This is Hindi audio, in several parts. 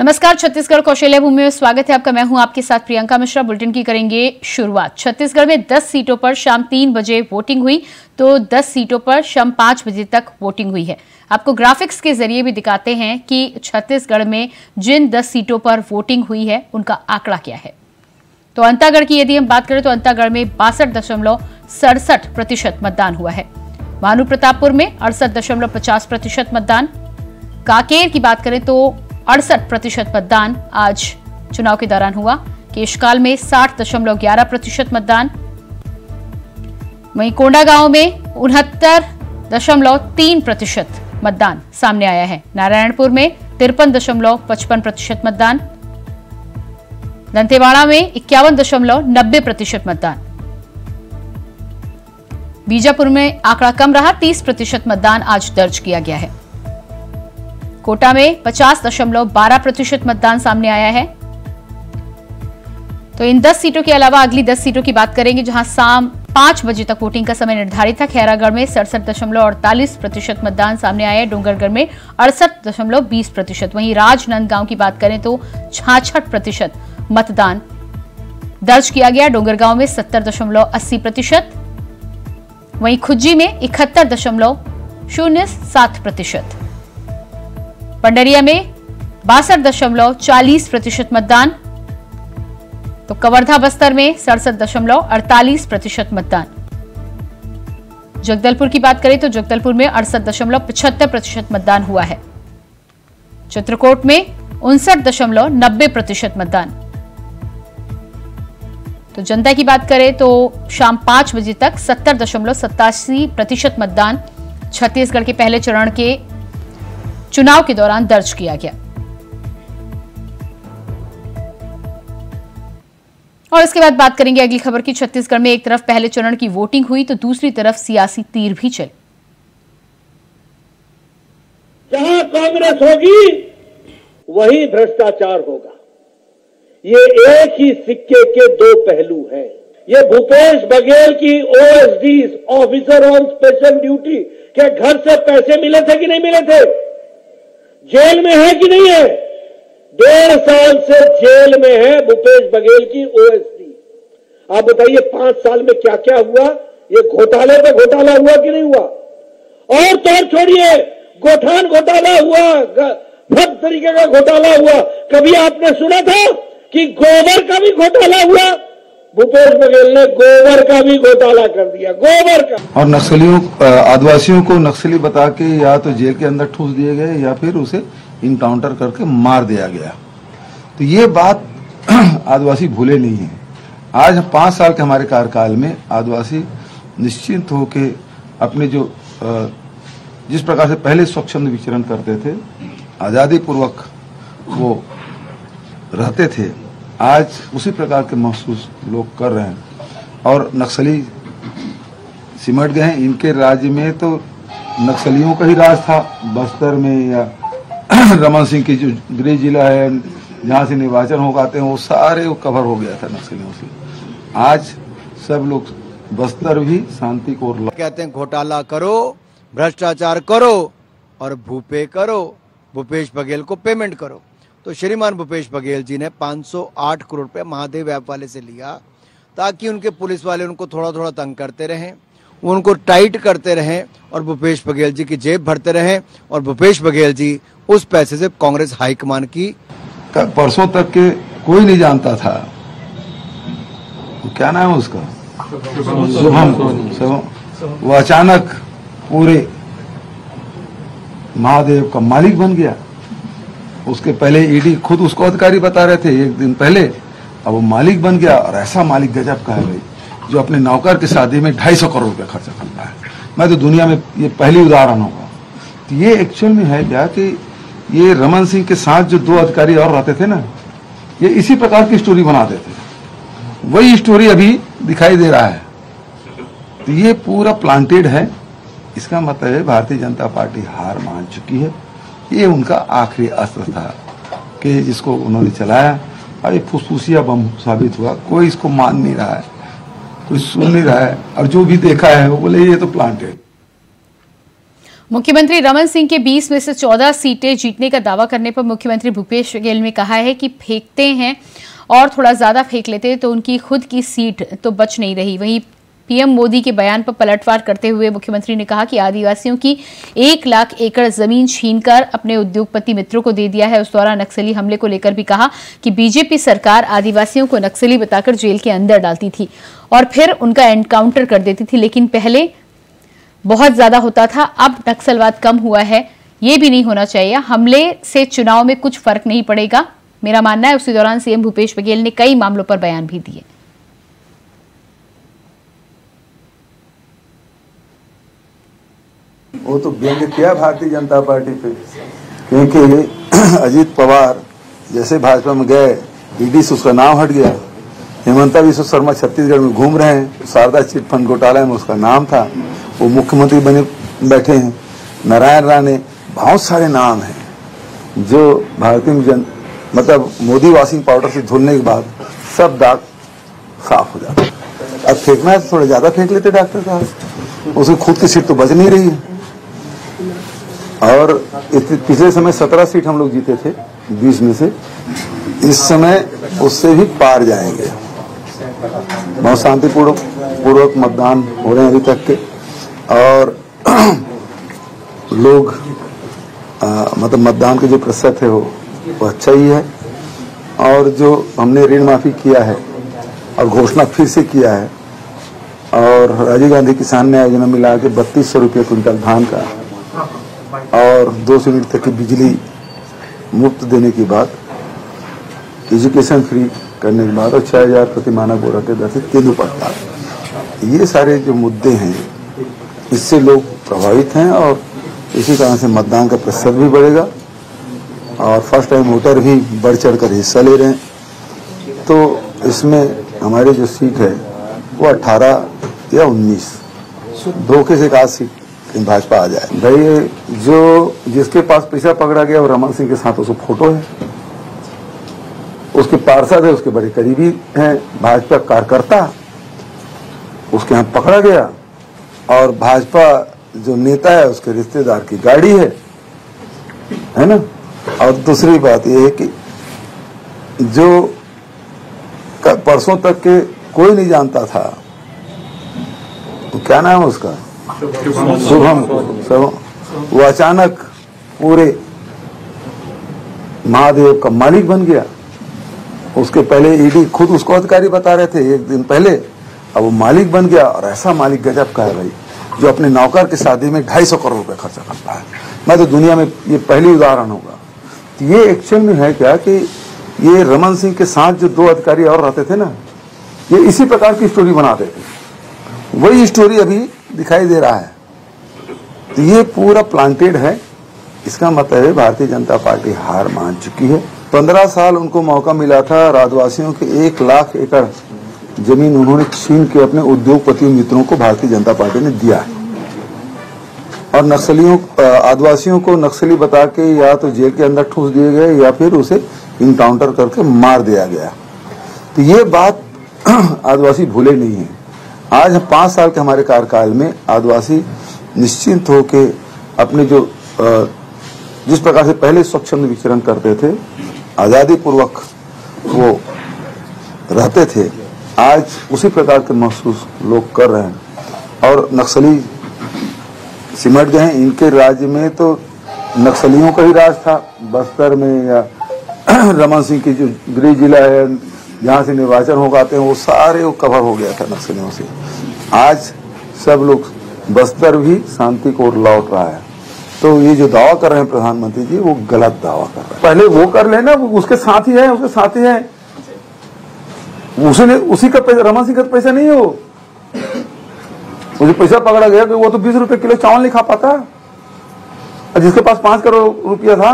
नमस्कार, छत्तीसगढ़ कौशल्या भूमि में स्वागत है आपका। मैं हूं आपके साथ प्रियंका मिश्रा। बुलेटिन की करेंगे शुरुआत। छत्तीसगढ़ में 10 सीटों पर शाम 3 बजे वोटिंग हुई तो 10 सीटों पर शाम 5 बजे तक वोटिंग हुई है। आपको ग्राफिक्स के जरिए भी दिखाते हैं कि छत्तीसगढ़ में जिन 10 सीटों पर वोटिंग हुई है उनका आंकड़ा क्या है। तो अंतागढ़ की यदि हम बात करें तो अंतागढ़ में 62.67% मतदान हुआ है। भानुप्रतापपुर में 68.50% मतदान। कांकेर की बात करें तो 68% मतदान आज चुनाव के दौरान हुआ। केशकाल में 60.11% मतदान। वहीं कोंडागांव में 69.3% मतदान सामने आया है। नारायणपुर में 53.55% मतदान। दंतेवाड़ा में 51.90% मतदान। बीजापुर में आंकड़ा कम रहा, 30% मतदान आज दर्ज किया गया है। कोटा में 50.12% मतदान सामने आया है। तो इन 10 सीटों के अलावा अगली 10 सीटों की बात करेंगे जहां शाम 5 बजे तक वोटिंग का समय निर्धारित था। खैरागढ़ में 67.48% मतदान सामने आया है। डोंगरगढ़ में 68.20%। वहीं राजनांदगांव की बात करें तो 66% मतदान दर्ज किया गया। डोंगरगांव में 70.80%। वहीं खुज्जी में 71.07%। पंडरिया में 62.40% मतदान। तो कवर्धा बस्तर में 67.48% मतदान। जगदलपुर की बात करें तो जगदलपुर में 68.75% मतदान हुआ है। चित्रकोट में 59.90% मतदान। तो जनता की बात करें तो शाम 5 बजे तक 70.87% मतदान छत्तीसगढ़ के पहले चरण के चुनाव के दौरान दर्ज किया गया। और इसके बाद बात करेंगे अगली खबर की। छत्तीसगढ़ में एक तरफ पहले चरण की वोटिंग हुई तो दूसरी तरफ सियासी तीर भी चले। जहां कांग्रेस होगी वही भ्रष्टाचार होगा। ये एक ही सिक्के के दो पहलू हैं। ये भूपेश बघेल की OSD officer on special duty के घर से पैसे मिले थे कि नहीं मिले थे? जेल में है कि नहीं है? 1.5 साल से जेल में है भूपेश बघेल की ओएसडी। आप बताइए 5 साल में क्या क्या हुआ? ये घोटाले पे घोटाला हुआ कि नहीं हुआ? और तो छोड़िए, गोठान घोटाला हुआ, सब तरीके का घोटाला हुआ। कभी आपने सुना था कि गोबर का भी घोटाला हुआ? भूपेश बघेल ने गोबर का भी घोटाला कर दिया, गोबर का। और नक्सलियों आदिवासियों को नक्सली बता के या तो जेल के अंदर ठूस दिए गए या फिर उसे इनकाउंटर करके मार दिया गया। तो ये बात आदिवासी भूले नहीं है। आज 5 साल के हमारे कार्यकाल में आदिवासी निश्चिंत होके अपने जो जिस प्रकार से पहले स्वच्छंद विचरण करते थे, आजादी पूर्वक वो रहते थे, आज उसी प्रकार के महसूस लोग कर रहे हैं। और नक्सली सिमट गए हैं। इनके राज्य में तो नक्सलियों का ही राज था। बस्तर में या रमन सिंह की जो गृह जिला है जहाँ से निर्वाचन हो पाते हैं वो सारे वो कवर हो गया था नक्सलियों से। आज सब लोग बस्तर भी शांति को कहते हैं घोटाला करो, भ्रष्टाचार करो और भूपे करो, भूपेश बघेल को पेमेंट करो। तो श्रीमान भूपेश बघेल जी ने 508 करोड़ रुपए महादेव ऐप वाले से लिया ताकि उनके पुलिस वाले उनको थोड़ा थोड़ा तंग करते रहें, उनको टाइट करते रहें और भूपेश बघेल जी की जेब भरते रहें। और भूपेश बघेल जी उस पैसे से कांग्रेस हाईकमान की परसों तक के कोई नहीं जानता था, क्या नाम है उसका, शुभम। वो अचानक पूरे महादेव का मालिक बन गया। उसके पहले ईडी खुद उसको अधिकारी बता रहे थे 1 दिन पहले, अब वो मालिक बन गया। और ऐसा मालिक गजब का है भाई, जो अपने नौकर की शादी में 250 करोड़ रुपया खर्चा करता है। मैं तो दुनिया में ये पहली उदाहरण होगा। तो ये एक्चुअल में है क्या कि ये रमन सिंह के साथ जो 2 अधिकारी और रहते थे ना, ये इसी प्रकार की स्टोरी बनाते थे। वही स्टोरी अभी दिखाई दे रहा है। तो ये पूरा प्लांटेड है। इसका मतलब है भारतीय जनता पार्टी हार मान चुकी है। ये उनका आखिरी अस्त्र था कि जिसको उन्होंने चलाया और ये फुसफुसिया बम साबित हुआ। कोई इसको मान नहीं रहा है, कोई सुन नहीं रहा है, और जो भी देखा है वो बोले ये तो प्लांटेड। मुख्यमंत्री रमन सिंह के 20 में से 14 सीटें जीतने का दावा करने पर मुख्यमंत्री भूपेश बघेल ने कहा है कि फेंकते हैं और थोड़ा ज्यादा फेंक लेते तो उनकी खुद की सीट तो बच नहीं रही। वहीं पीएम मोदी के बयान पर पलटवार करते हुए मुख्यमंत्री ने कहा कि आदिवासियों की 1 लाख एकड़ जमीन छीनकर अपने उद्योगपति मित्रों को दे दिया है। उस दौरान नक्सली हमले को लेकर भी कहा कि बीजेपी सरकार आदिवासियों को नक्सली बताकर जेल के अंदर डालती थी और फिर उनका एनकाउंटर कर देती थी, लेकिन पहले बहुत ज्यादा होता था, अब नक्सलवाद कम हुआ है। ये भी नहीं होना चाहिए। हमले से चुनाव में कुछ फर्क नहीं पड़ेगा, मेरा मानना है। उसी दौरान सीएम भूपेश बघेल ने कई मामलों पर बयान भी दिए। वो तो व्यंग्य किया भारतीय जनता पार्टी पे, क्योंकि अजीत पवार जैसे भाजपा में गए, ईडी से उसका नाम हट गया। हेमंता बिस्वा शर्मा छत्तीसगढ़ में घूम रहे हैं, शारदा चिट फंड घोटाला में उसका नाम था, वो मुख्यमंत्री बने बैठे हैं। नारायण राणे, बहुत सारे नाम हैं जो भारतीय मतलब मोदी वॉशिंग पाउडर से धुलने के बाद सब दाग साफ हो जाता। अब फेंकना है थोड़ा ज्यादा फेंक लेते डॉक्टर साहब, उसकी खुद की सीट तो बच नहीं रही है। और पिछले समय 17 सीट हम लोग जीते थे 20 में से, इस समय उससे भी पार जाएंगे। बहुत शांतिपूर्वक मतदान हो रहे हैं अभी तक के, और लोग मतलब मतदान के जो प्रतिशत है वो अच्छा ही है। और जो हमने ऋण माफी किया है और घोषणा फिर से किया है, और राजीव गांधी किसान न्याय योजना मिला के 3200 रुपये क्विंटल धान का और 200 यूनिट तक की बिजली मुफ्त देने की बात, एजुकेशन फ्री करने के बाद, और 6000 प्रति मानक बोरा के दर से तेंदुपत्ता, ये सारे जो मुद्दे हैं इससे लोग प्रभावित हैं और इसी कारण से मतदान का प्रतिशत भी बढ़ेगा और फर्स्ट टाइम वोटर भी बढ़ चढ़ कर हिस्सा ले रहे हैं। तो इसमें हमारी जो सीट है वो 18 या 19, धोखे से 1 सीट भाजपा आ जाए। भाई जो जिसके पास पैसा पकड़ा गया वो रमन सिंह के साथ उसको फोटो है, उसके पार्षद है, उसके बड़े करीबी हैं, भाजपा कार्यकर्ता उसके यहाँ पकड़ा गया, और भाजपा जो नेता है उसके रिश्तेदार की गाड़ी है ना। और दूसरी बात यह है कि जो परसों तक के कोई नहीं जानता था, तो क्या नाम है उसका, शुभम, वो अचानक पूरे महादेव का मालिक बन गया। उसके पहले ईडी खुद उसको अधिकारी बता रहे थे 1 दिन पहले, अब वो मालिक बन गया। और ऐसा मालिक गजब का है भाई, जो अपने नौकर की शादी में 250 करोड़ रुपए खर्चा करता है। मैं तो दुनिया में ये पहली उदाहरण होगा। तो ये एक्चुअल में है क्या कि ये रमन सिंह के साथ जो 2 अधिकारी और रहते थे ना, ये इसी प्रकार की स्टोरी बनाते थे, वही स्टोरी अभी दिखाई दे रहा है। तो ये पूरा प्लांटेड है। इसका मतलब है भारतीय जनता पार्टी हार मान चुकी है। 15 साल उनको मौका मिला था, आदिवासियों के 1 लाख एकड़ जमीन उन्होंने छीन के अपने उद्योगपति मित्रों को भारतीय जनता पार्टी ने दिया है। और नक्सलियों आदिवासियों को नक्सली बता के या तो जेल के अंदर ठूस दिए गए या फिर उसे इनकाउंटर करके मार दिया गया। तो ये बात आदिवासी भूले नहीं है। आज 5 साल के हमारे कार्यकाल में आदिवासी निश्चिंत होके अपने जो जिस प्रकार से पहले स्वच्छंद विचरण करते थे, आजादी पूर्वक वो रहते थे, आज उसी प्रकार के महसूस लोग कर रहे हैं। और नक्सली सिमट गए हैं। इनके राज्य में तो नक्सलियों का ही राज था, बस्तर में या रमन सिंह की जो गृह जिला है जहाँ से निर्वाचन हो पाते हैं वो सारे वो कवर हो गया था नक्सलियों से। आज सब लोग बस्तर भी शांति को लौट रहा है। तो ये जो दावा कर रहे हैं प्रधानमंत्री जी, वो गलत दावा कर रहे हैं। पहले वो कर लेना, उसके साथ ही है, उसके साथ ही है, उसने उसी का पैसा, रमन सिंह का पैसा नहीं है वो। मुझे पैसा पकड़ा गया कि वो तो 20 रुपए किलो चावल नहीं खा पाता, और जिसके पास 5 करोड़ रुपया था,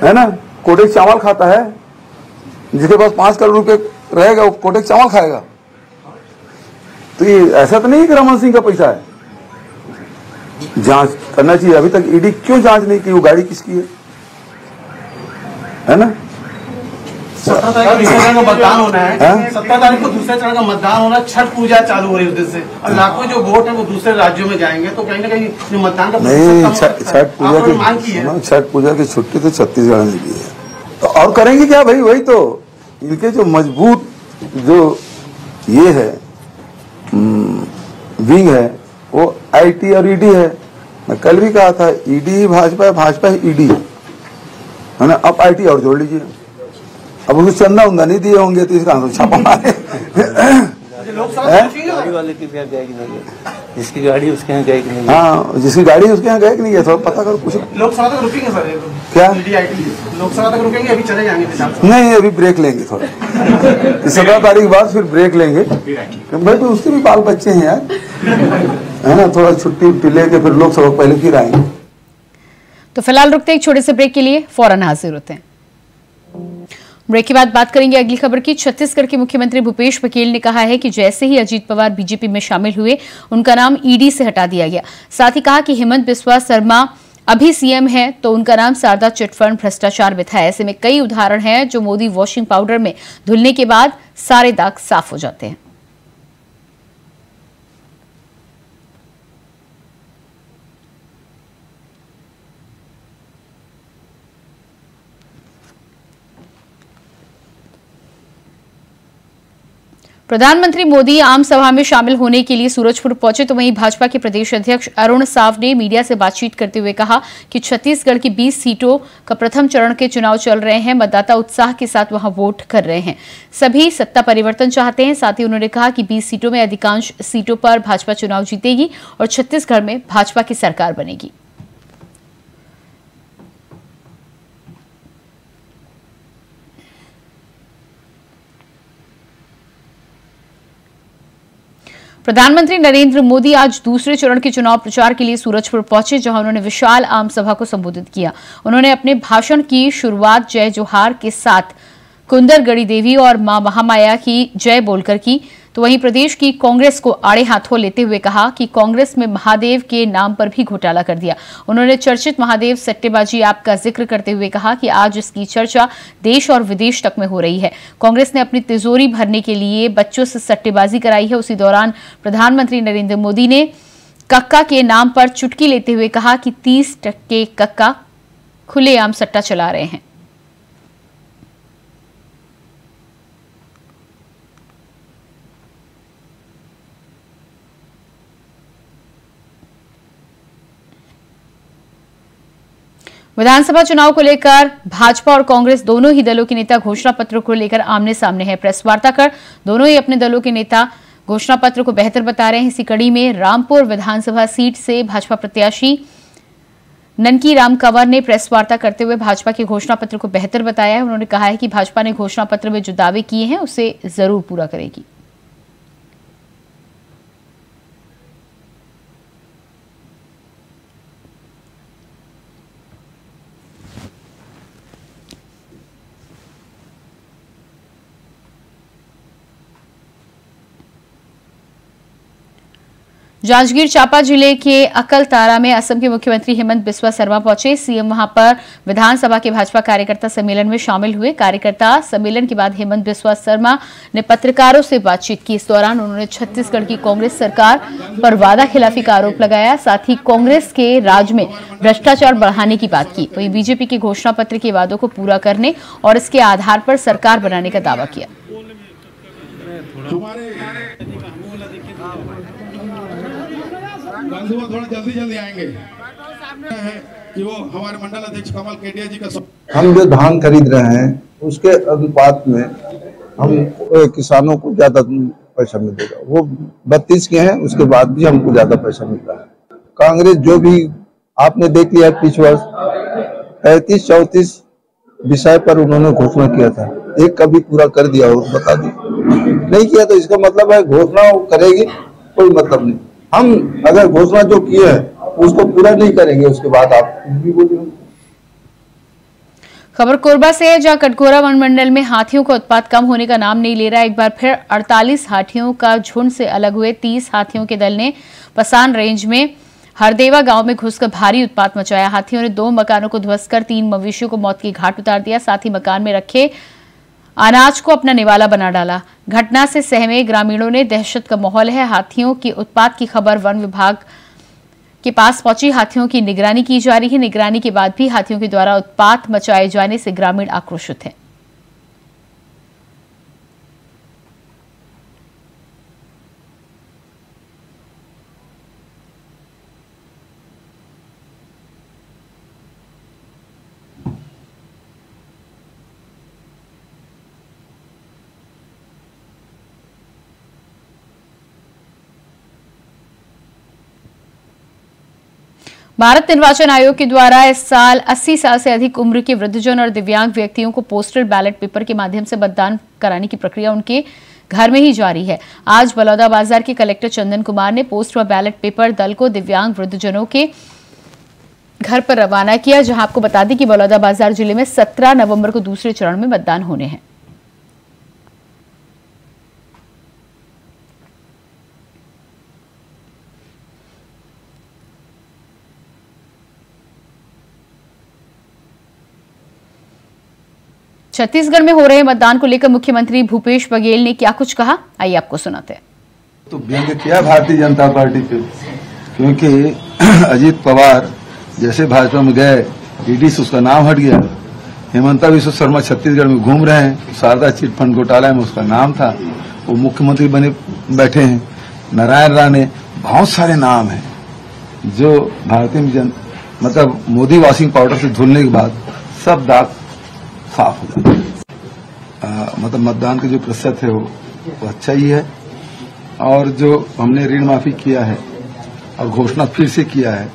है ना, कोटेक चावल खाता है। जिसके पास 5 करोड़ रुपए रहेगा वो कोटेक चावल खाएगा। तो ये ऐसा तो नहीं कि रमन सिंह का पैसा है। जांच करना चाहिए। अभी तक ईडी क्यों जांच नहीं की, वो गाड़ी किसकी है ना। 17 तारीख को दूसरे चरण का मतदान होना है। 17 तारीख को दूसरे चरण का मतदान होना, छठ पूजा चालू हो रही है उस दिन से, और लाखों जो वोट है वो दूसरे राज्यों में जाएंगे, तो कहीं ना कहीं जो मतदान का नहीं, छठ पूजा की छुट्टी तो छत्तीसगढ़ में भी है, तो और करेंगे क्या भाई? वही तो इनके जो मजबूत जो ये है विंग है वो आईटी और ईडी है। मैं कल भी कहा था ईडी ही भाजपा है, भाजपा ही ईडी है ना। अब आईटी और जोड़ लीजिए, अब उसको चंदा उंदा नहीं दिए होंगे तो इसका छापा मारे। गाड़ी वाले की जाएगी नहीं, जिसकी गाड़ी उसके यहाँ गए कि नहीं? हाँ, जिसकी गाड़ी उसके यहाँ गए कि नहीं है, थोड़ा पता करो कुछ। लोकसभा तक रुकेंगे सर? क्या लोकसभा तक रुकेंगे? अभी चले जाएंगे? नहीं, अभी ब्रेक लेंगे थोड़ा। 17 तारीख बाद फिर ब्रेक लेंगे भाई, तो उसके भी बाल बच्चे हैं यार, है ना। थोड़ा छुट्टी उट्टी लेके फिर लोकसभा पहले फिर आएंगे। तो फिलहाल रुकते एक छोटे से ब्रेक के लिए, फौरन हाजिर होते हैं। ब्रेक के बाद बात करेंगे अगली खबर की। छत्तीसगढ़ के मुख्यमंत्री भूपेश बघेल ने कहा है कि जैसे ही अजीत पवार बीजेपी में शामिल हुए, उनका नाम ईडी से हटा दिया गया। साथ ही कहा कि हेमंत बिस्वा शर्मा अभी सीएम है तो उनका नाम शारदा चिटफंड भ्रष्टाचार में था। ऐसे में कई उदाहरण हैं जो मोदी वॉशिंग पाउडर में धुलने के बाद सारे दाग साफ हो जाते हैं। प्रधानमंत्री मोदी आम सभा में शामिल होने के लिए सूरजपुर पहुंचे, तो वहीं भाजपा के प्रदेश अध्यक्ष अरुण साव ने मीडिया से बातचीत करते हुए कहा कि छत्तीसगढ़ की 20 सीटों का प्रथम चरण के चुनाव चल रहे हैं। मतदाता उत्साह के साथ वहां वोट कर रहे हैं, सभी सत्ता परिवर्तन चाहते हैं। साथ ही उन्होंने कहा कि 20 सीटों में अधिकांश सीटों पर भाजपा चुनाव जीतेगी और छत्तीसगढ़ में भाजपा की सरकार बनेगी। प्रधानमंत्री नरेंद्र मोदी आज दूसरे चरण के चुनाव प्रचार के लिए सूरजपुर पहुंचे, जहां उन्होंने विशाल आम सभा को संबोधित किया। उन्होंने अपने भाषण की शुरुआत जय जोहार के साथ कुंदरगढ़ी देवी और मां महामाया की जय बोलकर की। तो वहीं प्रदेश की कांग्रेस को आड़े हाथों लेते हुए कहा कि कांग्रेस में महादेव के नाम पर भी घोटाला कर दिया। उन्होंने चर्चित महादेव सट्टेबाजी ऐप का जिक्र करते हुए कहा कि आज इसकी चर्चा देश और विदेश तक में हो रही है। कांग्रेस ने अपनी तिजोरी भरने के लिए बच्चों से सट्टेबाजी कराई है। उसी दौरान प्रधानमंत्री नरेंद्र मोदी ने कक्का के नाम पर चुटकी लेते हुए कहा कि 30% कक्का खुलेआम सट्टा चला रहे हैं। विधानसभा चुनाव को लेकर भाजपा और कांग्रेस दोनों ही दलों के नेता घोषणा पत्र को लेकर आमने सामने हैं। प्रेस वार्ता कर दोनों ही अपने दलों के नेता घोषणा पत्र को बेहतर बता रहे हैं। इसी कड़ी में रामपुर विधानसभा सीट से भाजपा प्रत्याशी ननकी राम कंवर ने प्रेस वार्ता करते हुए भाजपा के घोषणा पत्र को बेहतर बताया है। उन्होंने कहा है कि भाजपा ने घोषणा पत्र में जो दावे किए हैं उसे जरूर पूरा करेगी। जांजगीर चांपा जिले के अकलतारा में असम के मुख्यमंत्री हेमंत बिस्वा शर्मा पहुंचे। सीएम वहां पर विधानसभा के भाजपा कार्यकर्ता सम्मेलन में शामिल हुए। कार्यकर्ता सम्मेलन के बाद हेमंत बिस्वा शर्मा ने पत्रकारों से बातचीत की। इस दौरान उन्होंने छत्तीसगढ़ की कांग्रेस सरकार पर वादा खिलाफी का आरोप लगाया। साथ ही कांग्रेस के राज में भ्रष्टाचार बढ़ाने की बात की। वहीं बीजेपी के घोषणा पत्र के वादों को पूरा करने और इसके आधार पर सरकार बनाने का दावा किया। थोड़ा जल्दी आएंगे कि वो हमारे मंडल अध्यक्ष कमल केडिया जी का हम जो धान खरीद रहे हैं उसके अनुपात में हम किसानों को ज्यादा पैसा मिलेगा। वो 32 के हैं, उसके बाद भी हमको ज्यादा पैसा मिल रहा है। कांग्रेस जो भी आपने देख लिया पिछले वर्ष 35-34 विषय पर उन्होंने घोषणा किया था, एक कभी पूरा कर दिया हो बता दी, नहीं किया तो इसका मतलब है घोषणा करेगी कोई मतलब नहीं। हम अगर घोषणा जो की है उसको पूरा नहीं करेंगे उसके बाद आप भी बोलिए। खबर कोरबा से है, जहां कटघोरा वन मंडल में हाथियों का उत्पात कम होने का नाम नहीं ले रहा। एक बार फिर 48 हाथियों का झुंड से अलग हुए 30 हाथियों के दल ने पसान रेंज में हरदेवा गांव में घुसकर भारी उत्पात मचाया। हाथियों ने 2 मकानों को ध्वस्त कर 3 मवेशियों को मौत की घाट उतार दिया। साथ ही मकान में रखे अनाज को अपना निवाला बना डाला। घटना से सहमे ग्रामीणों ने दहशत का माहौल है। हाथियों के उत्पात की खबर वन विभाग के पास पहुंची। हाथियों की निगरानी की जा रही है। निगरानी के बाद भी हाथियों के द्वारा उत्पात मचाए जाने से ग्रामीण आक्रोशित हैं। भारत निर्वाचन आयोग के द्वारा इस साल 80 साल से अधिक उम्र के वृद्धजन और दिव्यांग व्यक्तियों को पोस्टल बैलेट पेपर के माध्यम से मतदान कराने की प्रक्रिया उनके घर में ही जारी है। आज बलौदाबाजार के कलेक्टर चंदन कुमार ने पोस्ट व बैलेट पेपर दल को दिव्यांग वृद्धजनों के घर पर रवाना किया। जहां आपको बता दें कि बलौदाबाजार जिले में 17 नवंबर को दूसरे चरण में मतदान होने हैं। छत्तीसगढ़ में हो रहे मतदान को लेकर मुख्यमंत्री भूपेश बघेल ने क्या कुछ कहा, आइए आपको सुनाते हैं। तो व्यंग्य किया भारतीय जनता पार्टी पे, क्योंकि अजीत पवार जैसे भाजपा में गए, ईडी से उसका नाम हट गया। हेमंता विश्व शर्मा छत्तीसगढ़ में घूम रहे हैं, शारदा चिट फंड घोटाला में उसका नाम था, वो मुख्यमंत्री बने बैठे हैं। नारायण राणे, बहुत सारे नाम हैं जो भारतीय मतलब मोदी वॉशिंग पाउडर से धुलने के बाद सब दाग साफ हो जाता है। मतलब मतदान का जो प्रतिशत है वो अच्छा ही है। और जो हमने ऋण माफी किया है और घोषणा फिर से किया है,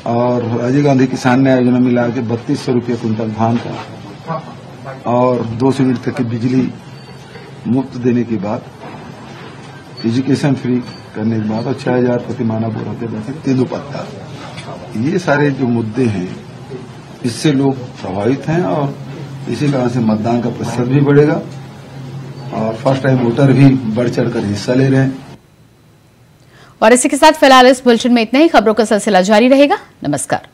और राजीव गांधी किसान न्याय योजना मिला के 3200 रुपये कुंतल धान का और 200 यूनिट तक की बिजली मुफ्त देने के बाद, एजुकेशन फ्री करने के बाद और 6000 प्रति माह बोरा के तेंदुपत्ता, ये सारे जो मुद्दे हैं इससे लोग प्रभावित हैं और इसी कारण से मतदान का प्रतिशत भी बढ़ेगा और फर्स्ट टाइम वोटर भी बढ़ चढ़कर हिस्सा ले रहे हैं। और इसी के साथ फिलहाल इस बुलेटिन में इतना ही। खबरों का सिलसिला जारी रहेगा। नमस्कार।